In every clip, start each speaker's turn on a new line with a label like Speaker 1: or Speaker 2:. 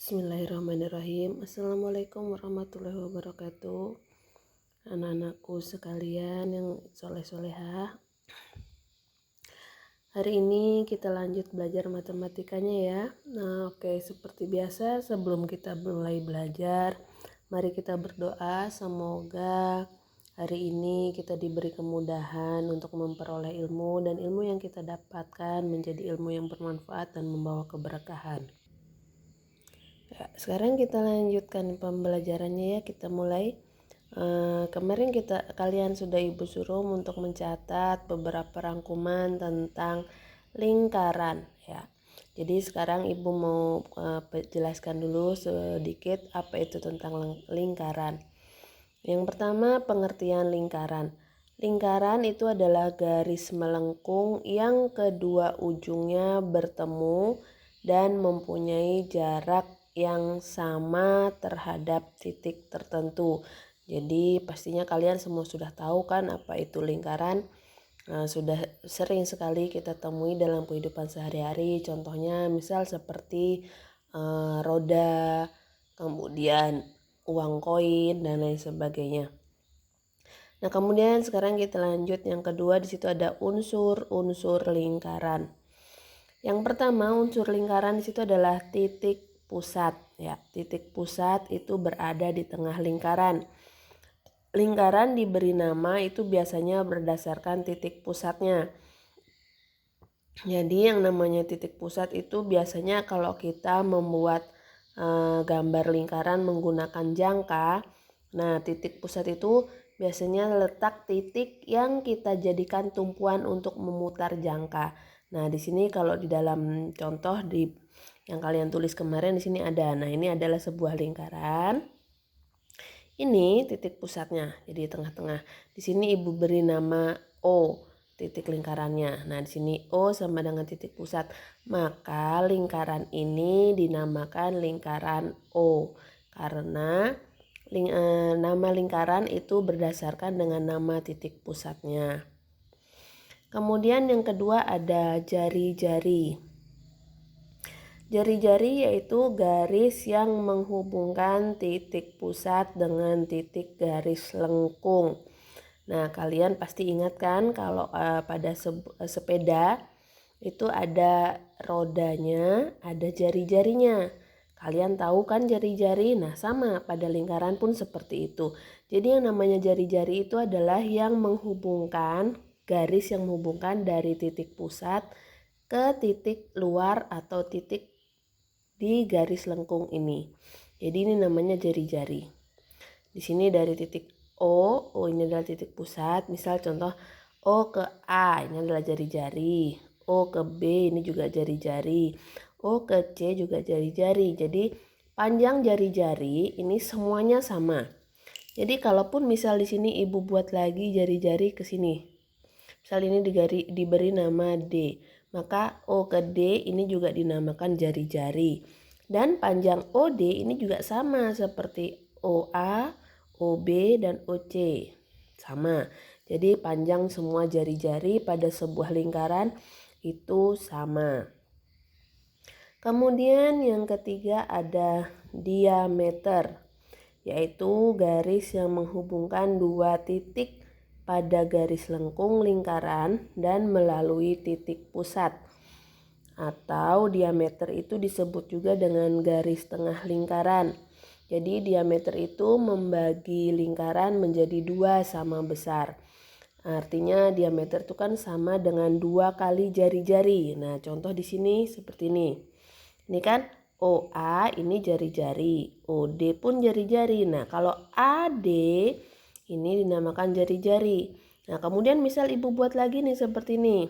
Speaker 1: Bismillahirrahmanirrahim. Assalamualaikum warahmatullahi wabarakatuh. Anak-anakku sekalian yang soleh-solehah. Hari ini kita lanjut belajar matematikanya ya. Nah, oke, seperti biasa sebelum kita mulai belajar, mari kita berdoa semoga hari ini kita diberi kemudahan untuk memperoleh ilmu dan ilmu yang kita dapatkan menjadi ilmu yang bermanfaat dan membawa keberkahan. Ya, sekarang kita lanjutkan pembelajarannya ya. Kita mulai. Kemarin kalian sudah ibu suruh untuk mencatat beberapa rangkuman tentang lingkaran ya. Jadi sekarang ibu mau jelaskan dulu sedikit apa itu tentang lingkaran. Yang pertama, pengertian lingkaran. Lingkaran itu adalah garis melengkung yang kedua ujungnya bertemu dan mempunyai jarak yang sama terhadap titik tertentu. Jadi pastinya kalian semua sudah tahu kan apa itu lingkaran. Sudah sering sekali kita temui dalam kehidupan sehari-hari. Contohnya misal seperti roda, kemudian uang koin dan lain sebagainya. Nah, kemudian sekarang kita lanjut yang kedua, di situ ada unsur-unsur lingkaran. Yang pertama, unsur lingkaran di situ adalah titik pusat ya. Titik pusat itu berada di tengah lingkaran. Lingkaran diberi nama itu biasanya berdasarkan titik pusatnya. Jadi yang namanya titik pusat itu biasanya kalau kita membuat gambar lingkaran menggunakan jangka. Nah, titik pusat itu biasanya letak titik yang kita jadikan tumpuan untuk memutar jangka. Nah, di sini kalau di dalam contoh yang kalian tulis kemarin di sini ada. Nah, ini adalah sebuah lingkaran. Ini titik pusatnya, jadi tengah-tengah. Di sini ibu beri nama O, titik lingkarannya. Nah, di sini O sama dengan titik pusat. Maka lingkaran ini dinamakan lingkaran O. Karena nama lingkaran itu berdasarkan dengan nama titik pusatnya. Kemudian yang kedua ada jari-jari. Jari-jari yaitu garis yang menghubungkan titik pusat dengan titik garis lengkung. Nah, kalian pasti ingat kan kalau pada sepeda itu ada rodanya, ada jari-jarinya. Kalian tahu kan jari-jari? Nah, sama pada lingkaran pun seperti itu. Jadi yang namanya jari-jari itu adalah yang menghubungkan, garis yang menghubungkan dari titik pusat ke titik luar atau titik di garis lengkung ini. Jadi ini namanya jari-jari. Di sini dari titik O ini adalah titik pusat. Misal contoh O ke A ini adalah jari-jari. O ke B ini juga jari-jari. O ke C juga jari-jari. Jadi panjang jari-jari ini semuanya sama. Jadi kalaupun misal di sini ibu buat lagi jari-jari ke sini. Misal ini diberi nama D. Maka O ke D ini juga dinamakan jari-jari. Dan panjang OD ini juga sama seperti OA, OB, dan OC. Sama. Jadi panjang semua jari-jari pada sebuah lingkaran itu sama. Kemudian yang ketiga ada diameter, yaitu garis yang menghubungkan dua titik pada garis lengkung lingkaran dan melalui titik pusat. Atau diameter itu disebut juga dengan garis tengah lingkaran. Jadi diameter itu membagi lingkaran menjadi dua sama besar. Artinya diameter itu kan sama dengan 2 kali jari-jari. Nah, contoh di sini seperti ini. Ini kan OA ini jari-jari, OD pun jari-jari. Nah, kalau AD ini dinamakan jari-jari. Nah, kemudian misal ibu buat lagi nih seperti ini.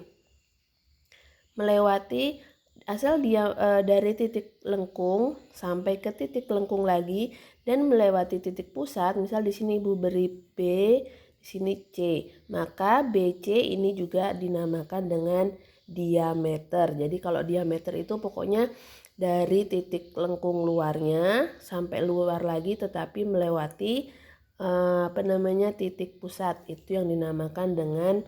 Speaker 1: Melewati asal dia dari titik lengkung sampai ke titik lengkung lagi dan melewati titik pusat. Misal di sini ibu beri B, di sini C. Maka BC ini juga dinamakan dengan diameter. Jadi kalau diameter itu pokoknya dari titik lengkung luarnya sampai luar lagi tetapi melewati titik pusat, itu yang dinamakan dengan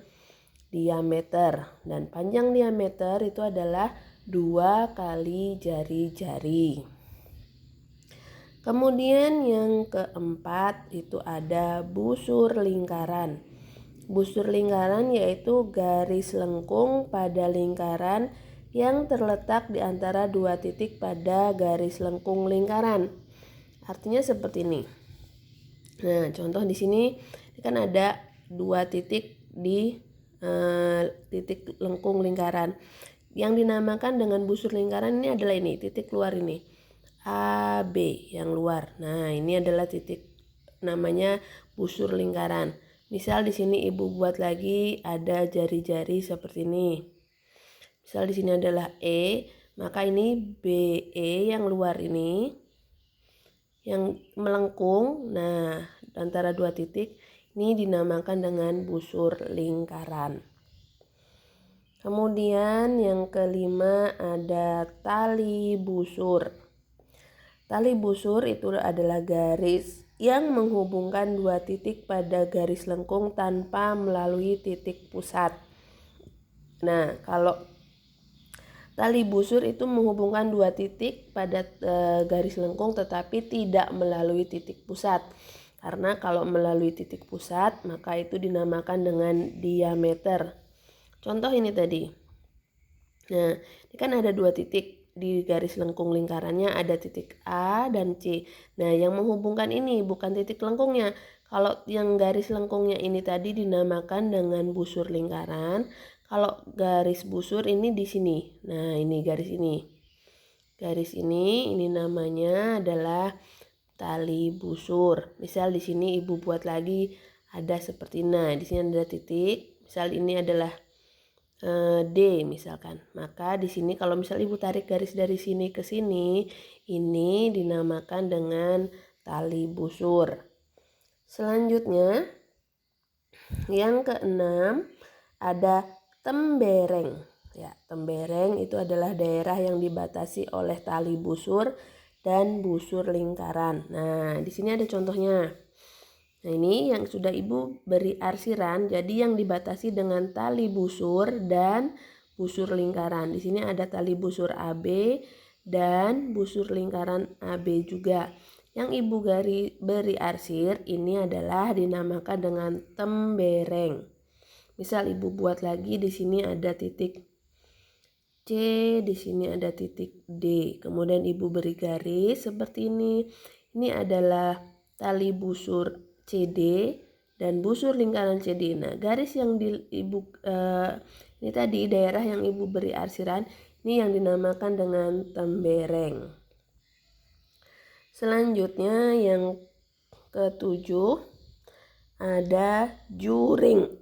Speaker 1: diameter. Dan panjang diameter itu adalah 2 kali jari-jari. Kemudian yang keempat itu ada busur lingkaran. Busur lingkaran yaitu garis lengkung pada lingkaran yang terletak di antara dua titik pada garis lengkung lingkaran. Artinya seperti ini. Nah, contoh di sini kan ada dua titik di titik lengkung lingkaran. Yang dinamakan dengan busur lingkaran ini adalah ini, titik keluar ini. A, B yang luar. Nah, ini adalah titik namanya busur lingkaran. Misal di sini ibu buat lagi ada jari-jari seperti ini. Misal di sini adalah E, maka ini BE yang luar ini yang melengkung. Nah, antara dua titik ini dinamakan dengan busur lingkaran. Kemudian yang kelima ada tali busur. Tali busur itu adalah garis yang menghubungkan dua titik pada garis lengkung tanpa melalui titik pusat. Nah, kalau tali busur itu menghubungkan dua titik pada garis lengkung tetapi tidak melalui titik pusat. Karena kalau melalui titik pusat maka itu dinamakan dengan diameter. Contoh ini tadi. Nah, ini kan ada dua titik. Di garis lengkung lingkarannya ada titik A dan C. Nah, yang menghubungkan ini bukan titik lengkungnya. Kalau yang garis lengkungnya ini tadi dinamakan dengan busur lingkaran. Kalau garis busur ini di sini. Nah, ini garis ini. Garis ini namanya adalah tali busur. Misal di sini ibu buat lagi ada seperti di sini ada titik. Misal ini adalah D misalkan. Maka di sini kalau misal ibu tarik garis dari sini ke sini, ini dinamakan dengan tali busur. Selanjutnya yang keenam ada tembereng. Ya, tembereng itu adalah daerah yang dibatasi oleh tali busur dan busur lingkaran. Nah, di sini ada contohnya. Nah, ini yang sudah ibu beri arsiran, jadi yang dibatasi dengan tali busur dan busur lingkaran. Di sini ada tali busur AB dan busur lingkaran AB juga. Yang ibu beri arsir ini adalah dinamakan dengan tembereng. Misal ibu buat lagi di sini ada titik C, di sini ada titik D. Kemudian ibu beri garis seperti ini. Ini adalah tali busur CD dan busur lingkaran CD. Nah, garis yang ini tadi daerah yang ibu beri arsiran ini yang dinamakan dengan tembereng. Selanjutnya yang ketujuh ada juring.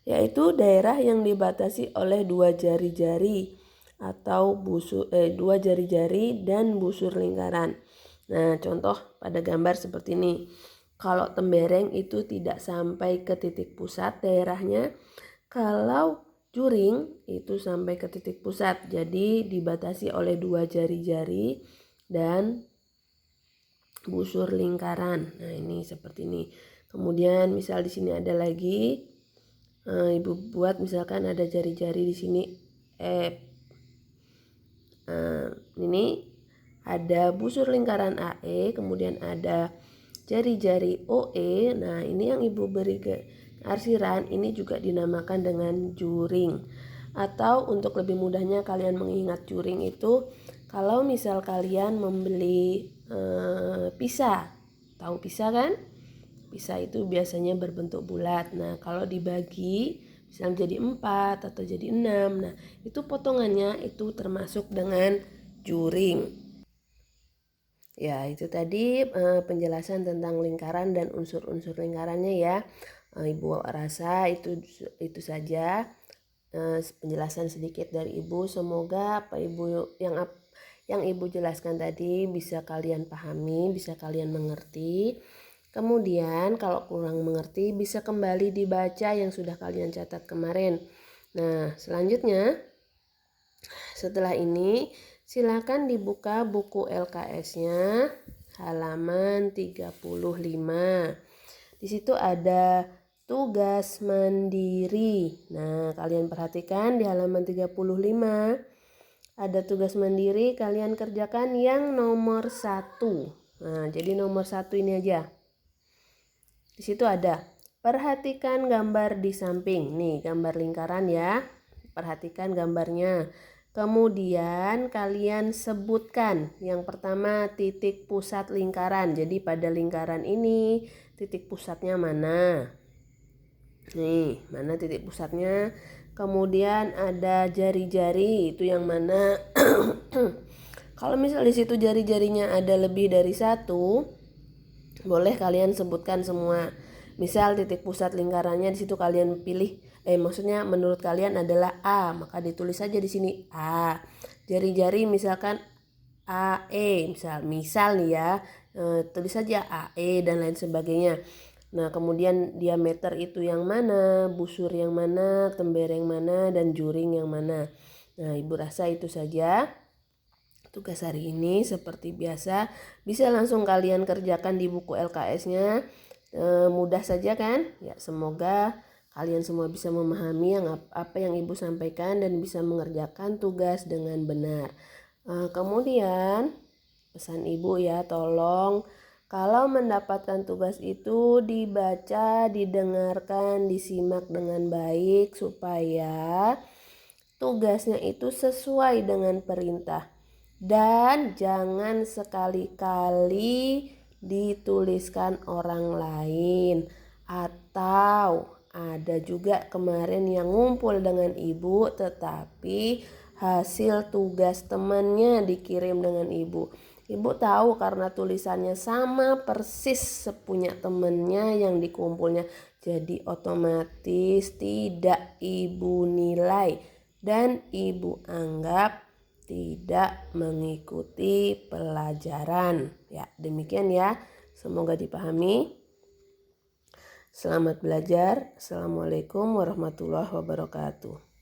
Speaker 1: Yaitu daerah yang dibatasi oleh dua jari-jari atau dua jari-jari dan busur lingkaran. Nah, contoh pada gambar seperti ini. Kalau tembereng itu tidak sampai ke titik pusat daerahnya. Kalau juring itu sampai ke titik pusat. Jadi dibatasi oleh dua jari-jari dan busur lingkaran. Nah, ini seperti ini. Kemudian misal di sini ada lagi ibu buat misalkan ada jari-jari di sini ini ada busur lingkaran AE, kemudian ada jari-jari OE. Nah, ini yang ibu beri ke arsiran ini juga dinamakan dengan juring. Atau untuk lebih mudahnya kalian mengingat juring itu kalau misal kalian membeli pisa. Tahu pisa kan? Pisa itu biasanya berbentuk bulat. Nah, kalau dibagi misalnya jadi 4 atau jadi 6. Nah, itu potongannya itu termasuk dengan juring. Ya, itu tadi penjelasan tentang lingkaran dan unsur-unsur lingkarannya ya. Ibu rasa itu saja penjelasan sedikit dari Ibu. Semoga apa Ibu yang Ibu jelaskan tadi bisa kalian pahami, bisa kalian mengerti. Kemudian kalau kurang mengerti bisa kembali dibaca yang sudah kalian catat kemarin. Nah, selanjutnya setelah ini silakan dibuka buku LKS-nya halaman 35. Di situ ada tugas mandiri. Nah, kalian perhatikan di halaman 35 ada tugas mandiri, kalian kerjakan yang nomor 1. Nah, jadi nomor 1 ini aja. Di situ ada, perhatikan gambar di samping. Nih, gambar lingkaran ya. Perhatikan gambarnya. Kemudian kalian sebutkan. Yang pertama, titik pusat lingkaran. Jadi pada lingkaran ini, titik pusatnya mana? Nih, mana titik pusatnya? Kemudian ada jari-jari, itu yang mana? Kalau misal di situ jari-jarinya ada lebih dari 1, boleh kalian sebutkan semua. Misal titik pusat lingkarannya di situ kalian pilih, maksudnya menurut kalian adalah A, maka ditulis saja di sini A. Jari-jari misalkan AE, misal nih ya, tulis saja AE dan lain sebagainya. Nah, kemudian diameter itu yang mana, busur yang mana, tembereng mana, dan juring yang mana. Nah, Ibu rasa itu saja tugas hari ini. Seperti biasa, bisa langsung kalian kerjakan di buku LKS-nya. Mudah saja kan? Ya, semoga kalian semua bisa memahami apa yang Ibu sampaikan dan bisa mengerjakan tugas dengan benar. Kemudian pesan Ibu ya, tolong kalau mendapatkan tugas itu dibaca, didengarkan, disimak dengan baik supaya tugasnya itu sesuai dengan perintah. Dan jangan sekali-kali dituliskan orang lain. Atau ada juga kemarin yang ngumpul dengan Ibu tetapi hasil tugas temannya dikirim dengan Ibu. Ibu tahu karena tulisannya sama persis sepunya temannya yang dikumpulnya. Jadi otomatis tidak Ibu nilai dan Ibu anggap tidak mengikuti pelajaran. Ya, demikian ya. Semoga dipahami. Selamat belajar. Assalamualaikum warahmatullahi wabarakatuh.